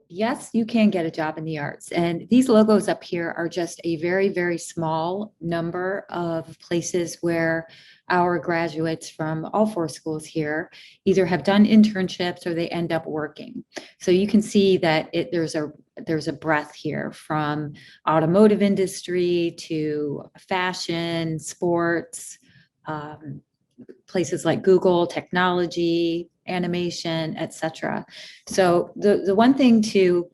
yes, you can get a job in the arts. And these logos up here are just a very, very small number of places where our graduates from all four schools here either have done internships or they end up working. So you can see that there's a breadth here from automotive industry to fashion, sports, places like Google, technology, animation, etc. So the one thing to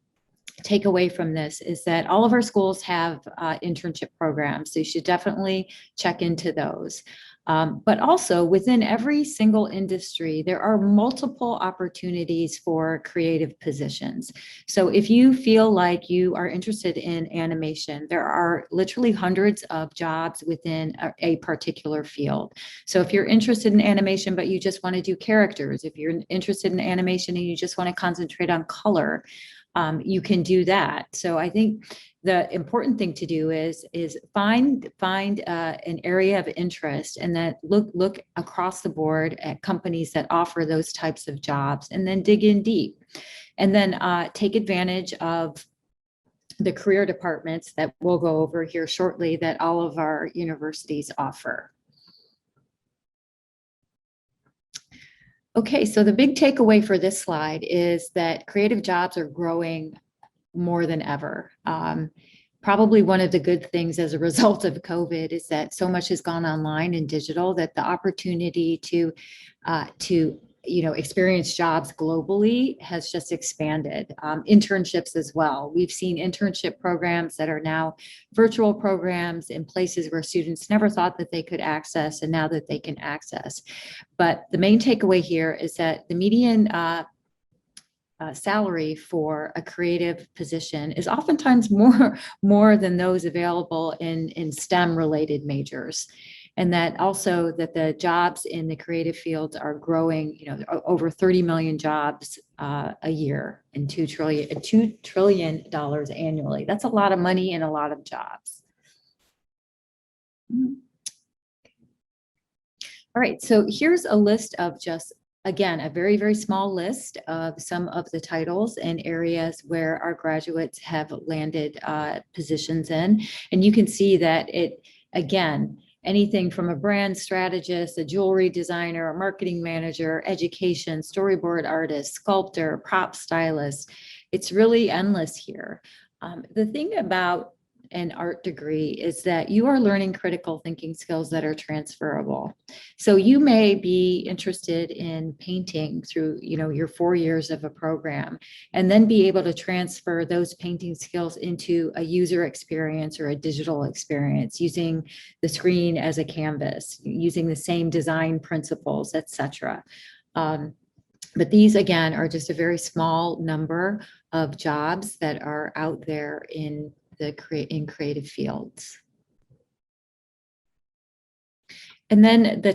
take away from this is that all of our schools have internship programs. So you should definitely check into those. But also within every single industry, there are multiple opportunities for creative positions. So if you feel like you are interested in animation, there are literally hundreds of jobs within a particular field. So if you're interested in animation, but you just want to do characters, if you're interested in animation and you just want to concentrate on color, you can do that. So I think the important thing to do is find an area of interest, and then look across the board at companies that offer those types of jobs, and then dig in deep, and then take advantage of the career departments that we'll go over here shortly that all of our universities offer. Okay, so the big takeaway for this slide is that creative jobs are growing more than ever. Probably one of the good things as a result of COVID is that so much has gone online and digital that the opportunity to experience jobs globally has just expanded. Internships as well. We've seen internship programs that are now virtual programs in places where students never thought that they could access, and now that they can access. But the main takeaway here is that the median salary for a creative position is oftentimes more than those available in STEM related majors. And that also that the jobs in the creative fields are growing, over 30 million jobs a year, and $2 trillion annually. That's a lot of money and a lot of jobs. All right, so here's a list of just, again, a very, very small list of some of the titles and areas where our graduates have landed positions in. And you can see that again, anything from a brand strategist, a jewelry designer, a marketing manager, education, storyboard artist, sculptor, prop stylist. It's really endless here. The thing about an art degree is that you are learning critical thinking skills that are transferable. So you may be interested in painting through, your 4 years of a program, and then be able to transfer those painting skills into a user experience or a digital experience using the screen as a canvas, using the same design principles, etc. But these, again, are just a very small number of jobs that are out there in creative fields. And then the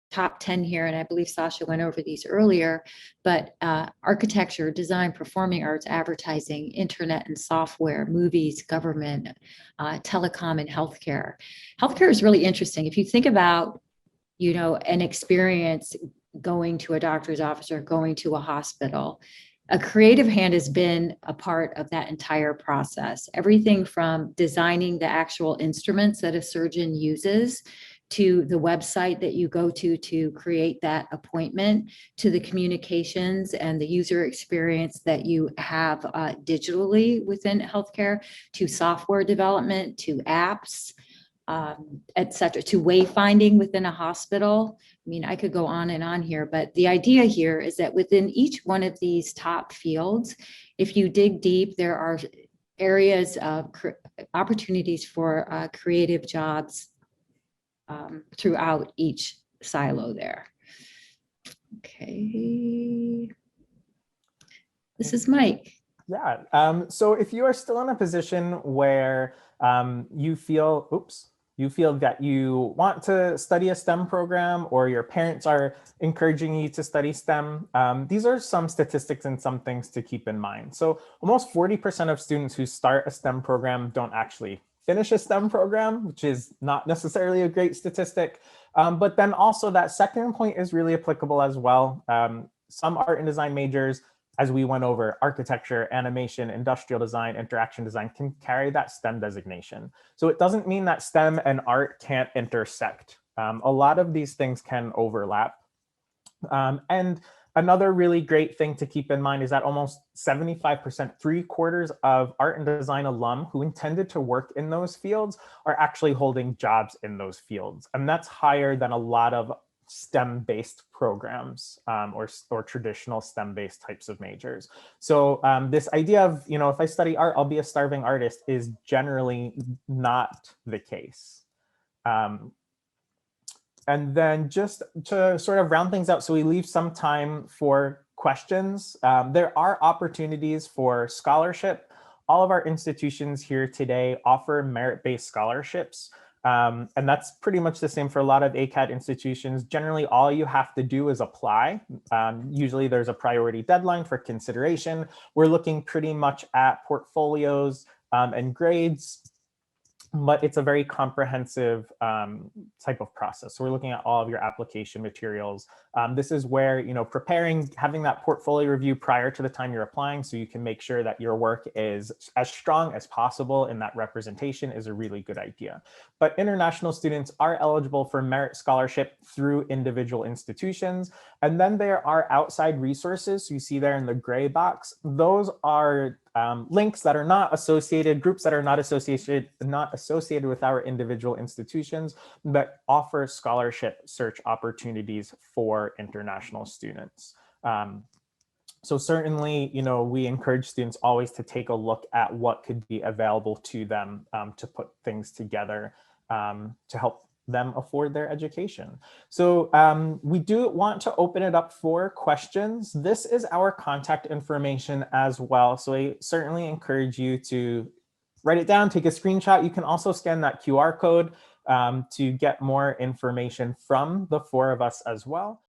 top 10 here, and I believe Sasha went over these earlier, but architecture, design, performing arts, advertising, internet and software, movies, government, telecom, and healthcare. Healthcare is really interesting. If you think about, an experience going to a doctor's office or going to a hospital, a creative hand has been a part of that entire process. Everything from designing the actual instruments that a surgeon uses, to the website that you go to create that appointment, to the communications and the user experience that you have digitally within healthcare, to software development, to apps, etc., to wayfinding within a hospital. I mean, I could go on and on here, but the idea here is that within each one of these top fields, if you dig deep, there are areas of opportunities for creative jobs throughout each silo there. Okay. This is Mike. Yeah. So if you are still in a position where you feel that you want to study a STEM program, or your parents are encouraging you to study STEM, these are some statistics and some things to keep in mind. So almost 40% of students who start a STEM program don't actually finish a STEM program, which is not necessarily a great statistic. But then also that second point is really applicable as well. Some art and design majors as we went over, architecture, animation, industrial design, interaction design can carry that STEM designation. So it doesn't mean that STEM and art can't intersect. A lot of these things can overlap. And another really great thing to keep in mind is that almost 75%, 3/4 of art and design alum who intended to work in those fields are actually holding jobs in those fields. And that's higher than a lot of STEM-based programs or traditional STEM-based types of majors. So this idea of, if I study art, I'll be a starving artist is generally not the case. And then just to sort of round things out, so we leave some time for questions. There are opportunities for scholarship. All of our institutions here today offer merit-based scholarships. And that's pretty much the same for a lot of ACAD institutions. Generally, all you have to do is apply. Usually there's a priority deadline for consideration. We're looking pretty much at portfolios and grades, but it's a very comprehensive type of process. So we're looking at all of your application materials. This is where, preparing, having that portfolio review prior to the time you're applying so you can make sure that your work is as strong as possible and that representation is a really good idea. But international students are eligible for merit scholarship through individual institutions. And then there are outside resources. So you see there in the gray box, those are links that are not associated, groups that are not associated with our individual institutions, but offer scholarship search opportunities for international students. So certainly, we encourage students always to take a look at what could be available to them to put things together to help them afford their education. So we do want to open it up for questions. This is our contact information as well. So I certainly encourage you to write it down, take a screenshot. You can also scan that QR code to get more information from the four of us as well.